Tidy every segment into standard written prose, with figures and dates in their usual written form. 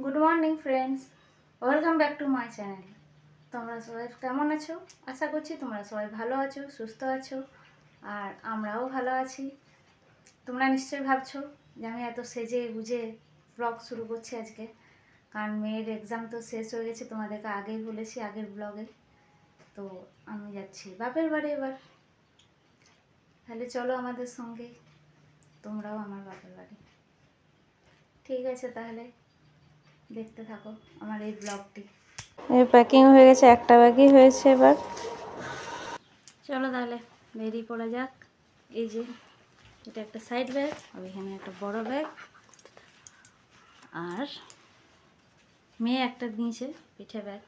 Good morning friends, welcome back to my channel. তোমরা সবাই কেমন আছো? আশা করছি তোমরা সবাই ভালো আছো, সুস্থ আছো, আর আমরাও ভালো আছি। তোমরা নিশ্চয়ই ভাবছো যে আমি এত সেজে গুজে ব্লগ শুরু করছি আজকে, কারণ মেয়ের এক্সাম তো শেষ হয়ে গেছে, তোমাদেরকে আগেই বলেছি আগের ব্লগে। তো আমি যাচ্ছি বাপের বাড়ি এবার। তাহলে চলো আমাদের সঙ্গে, তোমরাও আমার বাপের বাড়ি। ঠিক আছে, তাহলে দেখতে থাকো আমার এই ব্লগটি। এই প্যাকিং হয়ে গেছে, একটা ব্যাগই হয়েছে এবার। চলো তাহলে বেরিয়ে পড়া যাক। এই যে এটা একটা সাইড ব্যাগ, আর এখানে একটা বড় ব্যাগ, আর মেয়ে একটা নিয়েছে পিঠে ব্যাগ।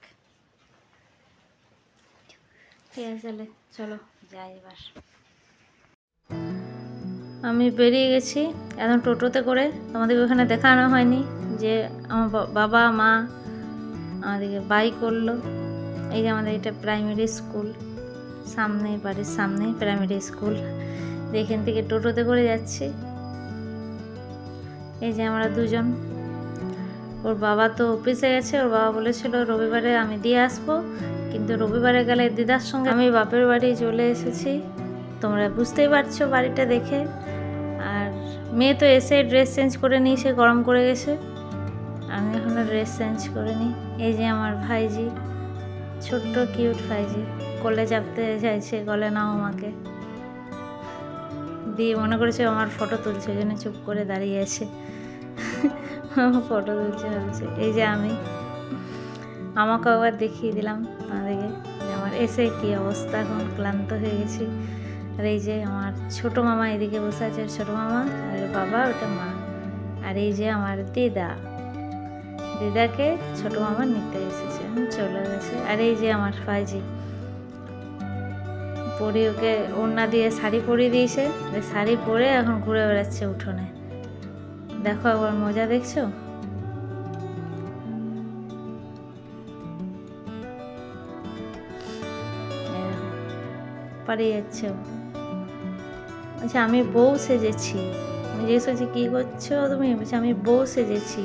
ঠিক আছে, তাহলে চলো যাই এবার। আমি বেরিয়ে গেছি এখন টোটোতে করে। আমাদের ওখানে দেখানো হয়নি যে আমার বাবা মা আমাদেরকে বাই করলো। এই যে আমাদের এটা প্রাইমারি স্কুল, সামনে বাড়ির সামনেই প্রাইমারি স্কুল। এখান থেকে টোটোতে করে যাচ্ছি। এই যে আমরা দুজন। ওর বাবা তো অফিসে গেছে, ওর বাবা বলেছিল রবিবারে আমি দিয়ে আসবো, কিন্তু রবিবারে গেলে দিদার সঙ্গে আমি বাপের বাড়ি চলে এসেছি। তোমরা বুঝতেই পারছো বাড়িটা দেখে। আর মেয়ে তো এসে ড্রেস চেঞ্জ করে নিই, সে গরম করে গেছে, আমি এখনও ড্রেস চেঞ্জ করে নিই। এই যে আমার ভাইজি, ছোট্ট কিউট ভাইজি, কোলে চাপতে চাইছে, গলে নাও আমাকে দিয়ে, মনে করেছে আমার ফটো তুলছে, ওই জন্য চুপ করে দাঁড়িয়ে আছে। ফটো তুলছে ভাবছে। এই যে আমি আমাকে আবার দেখিয়ে দিলাম আমাদেরকে যে আমার এসে কি অবস্থা, এখন ক্লান্ত হয়ে গেছি। আর এই যে আমার ছোট মামা এদিকে বসে আছে, ছোট মামা, আর বাবা, ওটা মা। আর এই যে আমার দিদা, দিদাকে ছোট মামা নিতে এসেছে, চলে গেছে। আর এই যে আমার ভাইজি, পরি ওকে ওড়না দিয়ে শাড়ি পরিয়ে দিয়েছে, শাড়ি পরে এখন ঘুরে বেড়াচ্ছে উঠোনে। দেখো একবার মজা, দেখছো? পালিয়ে যাচ্ছে। আচ্ছা, আমি বউ সেজেছি। আমি জিজ্ঞেস করছি কী করছো তুমি, বলছি আমি বউ সেজেছি।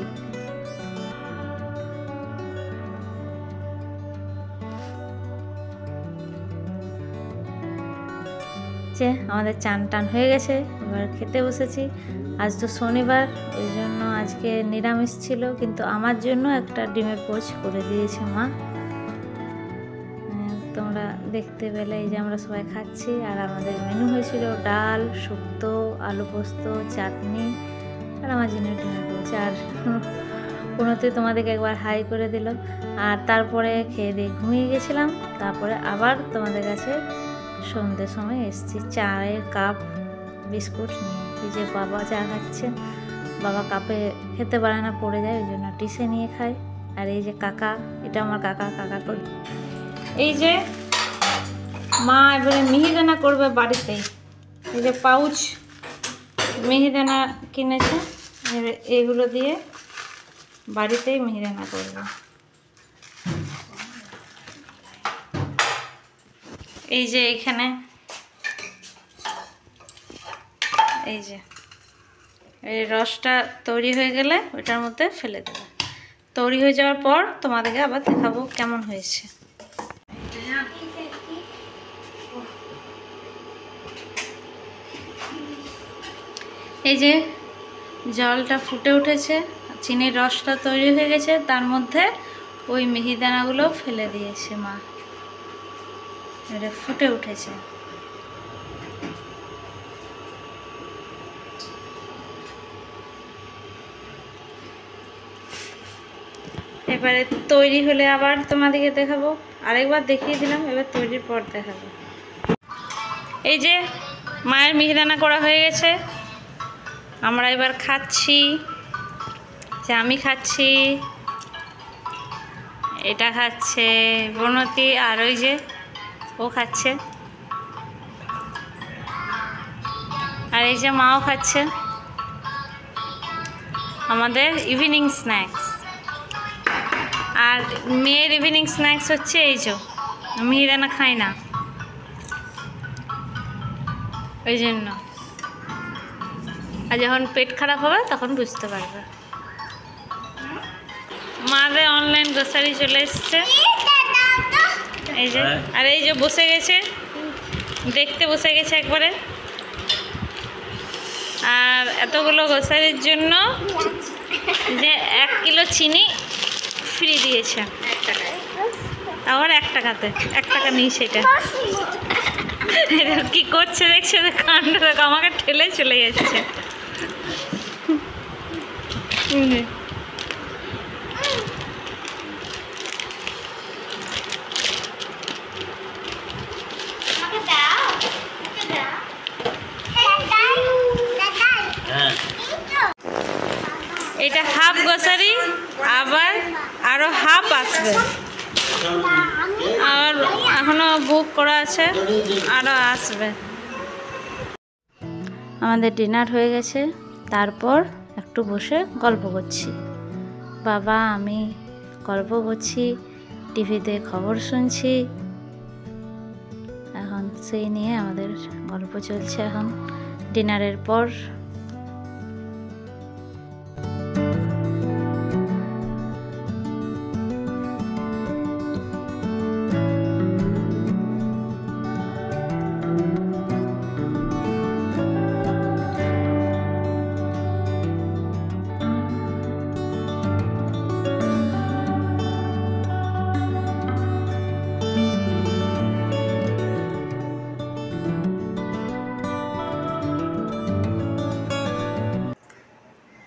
যে আমাদের চান টান হয়ে গেছে, এবার খেতে বসেছি। আজ তো শনিবার, ওই জন্য আজকে নিরামিষ ছিল, কিন্তু আমার জন্য একটা ডিমের পোচ করে দিয়েছে মা। তোমরা দেখতে পেলে। এই যে আমরা সবাই খাচ্ছি। আর আমাদের মেনু হয়েছিল ডাল, শুক্তো, আলু পোস্ত, চাটনি, আর আমার জন্য ডিমের পোচ। আর কোনোতে তোমাদেরকে একবার হাই করে দিল। আর তারপরে খেয়ে দিয়ে ঘুমিয়ে গেছিলাম। তারপরে আবার তোমাদের কাছে সন্ধ্যের সময় এসেছি চায়ের কাপ, বিস্কুট নিয়ে। এই যে বাবা চা খাচ্ছে, বাবা কাপে খেতে পারে না, পড়ে যায়, ওই জন্য টিসে নিয়ে খায়। আর এই যে কাকা, এটা আমার কাকা, কাকাকে এই যে মা এবারে মিহিদানা করবে বাড়িতেই। এই যে পাউচ মিহিদানা কিনেছে, এগুলো দিয়ে বাড়িতেই মিহিদানা করবে। এই যে এখানে এই যে এই রসটা তৈরি হয়ে গেলে ওইটার মধ্যে ফেলে দেবে। তৈরি হয়ে যাওয়ার পর তোমাদেরকে আবার দেখাবো কেমন হয়েছে। এই যে জলটা ফুটে উঠেছে, চিনির রসটা তৈরি হয়ে গেছে, তার মধ্যে ওই মিহিদানাগুলো ফেলে দিয়েছে মা। এটা ফুটে উঠেছে। এবারে তৈরি হলে আবার তোমাদেরকে দেখাবো। আরেকবার দেখিয়ে দিলাম, এবার তৈরির পর দেখাবো। এই যে মায়ের মিহিদানা করা হয়ে গেছে, আমরা এবার খাচ্ছি। যে আমি খাচ্ছি, এটা খাচ্ছে বনতি, আর ওই যে ও খাচ্ছে, আর এই যে মাও খাচ্ছে। আমাদের ইভিনিং স্ন্যাক্স। আর মেয়ের ইভিনিং স্ন্যাক্স হচ্ছে এই যে মিহিদানা খাই না, ওই জন্য। আর যখন পেট খারাপ হবে তখন বুঝতে পারবে। মেন গ্রোসারি চলে এসছে, এই যে। আর এই যে বসে গেছে, দেখতে বসে গেছে একবারে। আর এতগুলো গ্রোসারির জন্য যে 1 কিলো চিনি ফ্রি দিয়েছে, আবার 1 টাকাতে, 1 টাকা নিই সেটা। কি করছে দেখছে, কাণ্ড দেখো, আমাকে ঠেলে চলে যাচ্ছে। এটা হাফ গ্রোসারি, আবার আরো হাফ আসবে, আর এখনো বুক করা আছে, আরো আসবে। আমাদের ডিনার হয়ে গেছে, তারপর একটু বসে গল্প করছি। বাবা আমি গল্প করছি, টিভিতে খবর শুনছি। এখন সেই নিয়ে আমাদের গল্প চলছে এখন ডিনারের পর।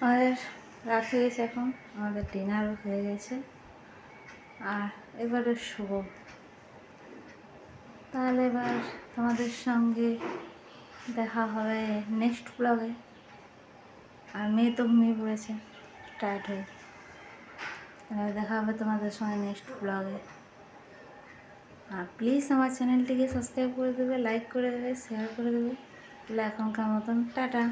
আমাদের রাত হয়ে গেছে, এখন আমাদের ডিনারও হয়ে গেছে, আর এবারে শুভ। তাহলে এবার তোমাদের সঙ্গে দেখা হবে নেক্সট ব্লগে। আর মেয়ে তো ঘুমিয়ে পড়েছে টায়ার্ড হয়ে। এবার দেখা হবে তোমাদের সঙ্গে নেক্সট ব্লগে। আর প্লিজ আমার চ্যানেলটিকে সাবস্ক্রাইব করে দেবে, লাইক করে দেবে, শেয়ার করে দেবে। তাহলে এখনকার মতন টাটা।